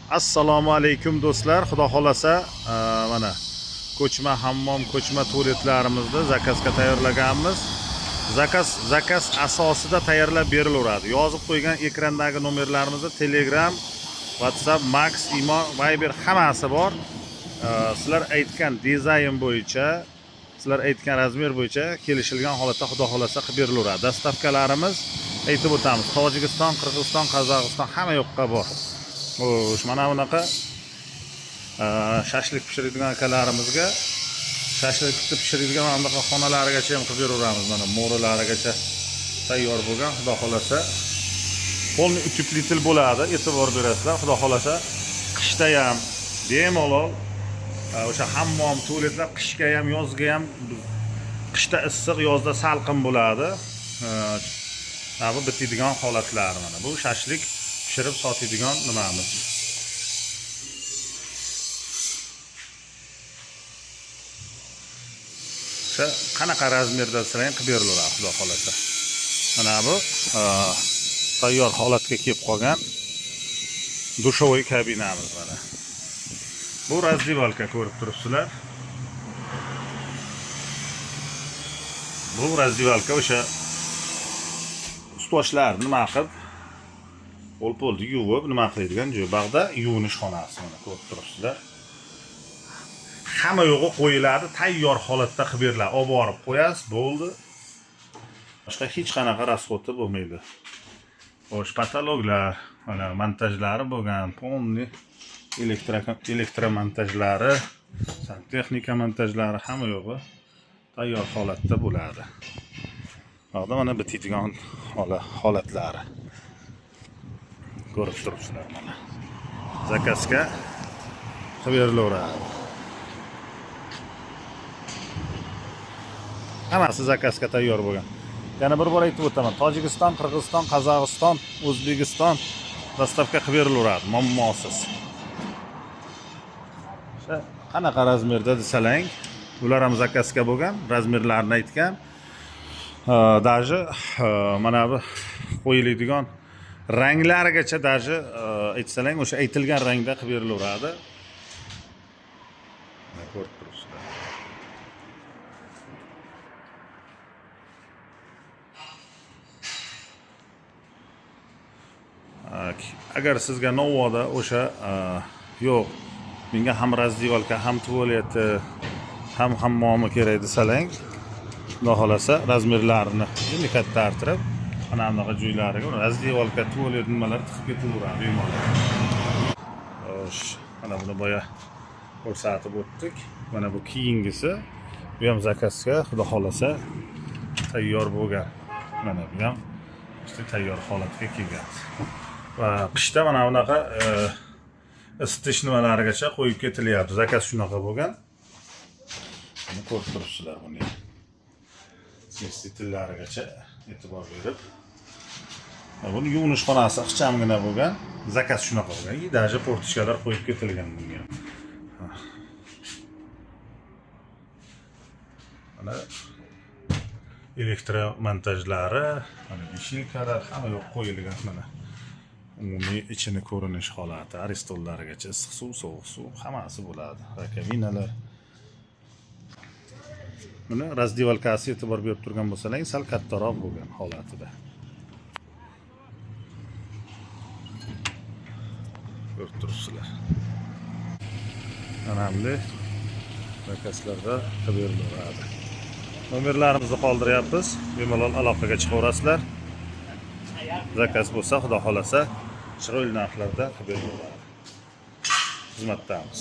Assalomu alaykum do'stlar. Xudo xolasa mana ko'chma hammom, ko'chma tualetlarimizni zakazga tayyorlaganmiz. Zakaz asosida tayyorlab berilaveradi. Yozib qo'ygan ekrandagi nomerlarimizni Telegram, WhatsApp, Max, Imo, Viber hammasi bor. Sizlar aytgan dizayn bo'yicha, sizlar aytgan razmer bo'yicha kelishilgan holatda xudo xolasa qilib berilaveradi. Dastavkalarimiz aytib o'tamiz. Tojikiston, Qirg'iziston, Qozog'iston hamma yoqqa bor. Mana bunaqa shashlik pishiradigan akalarimizga shashlik pishiradigan mana bunaqa xonalarigacha ham qilib beraveramiz. Mana mo'ralarigacha tayyor bo'lgan. Xudo xolasa polni utilitel bo'ladi. E'tibor berasizlar. Xudo xolasa qishda ham bemalol o'sha hammom, tualetlar qishga ham, yozga ham, qishda issiq, yozda salqin bo'ladi. Bu bitadigan holatlar mana. Bu shashlik pishirib sotadigan nimamiz. O'sha qanaqa razmerda sizlarga qilib berilaveradi xudo xolasa. Mana bu tayyor holatga kelib qolgan dushovoy kabinamiz mana. Bu razdivalka ko'rib turibsizlar. Bu razdivalka o'sha ustboshlar nima qilib O'lpolni yuvib nima qiladigan joy. Bag'da yuvinish xonasi mana ko'rib turibsizlar. Hamma yo'g'i qo'yiladi, tayyor holatda qilib beriladi. Olib borib qo'yasiz, bo'ldi. Boshqa hech qanaqa rasxoti bo'lmaydi. Xo'sh, patologlar, mana montajlari bo'lgan, polni elektromontajlari, santexnika montajlari hamma yo'g'i tayyor holatda bo'ladi. Bag'da mana bitadigan holatlari. Ko'rib turibsizlar mana. Zakazga qilib berilaveradi. Hammasi zakazga tayyor bo'lgan. Yana bir bor aytib o'taman. Tojikiston, Qirg'iziston, Qozog'iston, O'zbekiston dastavka qilib berilaveradi, muammosiz. O'sha qanaqa razmerda desalang, ular ham zakazga bo'lgan, razmerlarini aytgan. Даже mana bu qo'yiladigan ranglarigacha даже aytsalang o'sha aytilgan rangda qilib berilaveradi. Ko'rib turibsizlar. Agar sizga novoda o'sha yo'q, menga ham razdivalka, ham tualeti, ham hammomi kerak desalang, xudo xolasa razmerlarini endi katta artirib mana bunaqa joylariga razdivalka, tualet nimalar tiqib ketaveradi bemalol. Xo'sh, mana buni boya ko'rsatib o'tdik. Mana bu keyingisi, bu ham zakazga xudo xolasa tayyor bo'lgan. Mana bu ham tayyor holatga kelgan. Va qishda mana bunaqa isitish nimalarigacha qo'yib ketilyapti. Zakaz shunaqa bo'lgan. Buni ko'rib turibsizlar buni. Sitillarigacha e'tibor berib. Buni yuvinish xonasi ixchamgina bo'lgan. Zakaz shunaqa bo'lgan. Даже portichkalar qo'yib ketilgan bunga. Mana elektromontajlari, mana beshilkalar hamma yo'q qo'yilgan mana. Umumiy ichini ko'rinish holati, aristollarigacha issiq suv, sovuq suv hammasi bo'ladi. Rakovinalar. Buni razdivalkasi e'tibor berib turgan bo'lsalar, sal kattaroq bo'lgan holatida. Ko'rib turibsizlar. Anamli zakazlarda qilib berilaveradi. Nomerlarimizni qoldiryapmiz. Bemalol aloqaga chiqaverasizlar. Zakaz bo'lsa, xudo xolasa, chiroyli narxlarda qilib berilaveradi. Xizmatdamiz.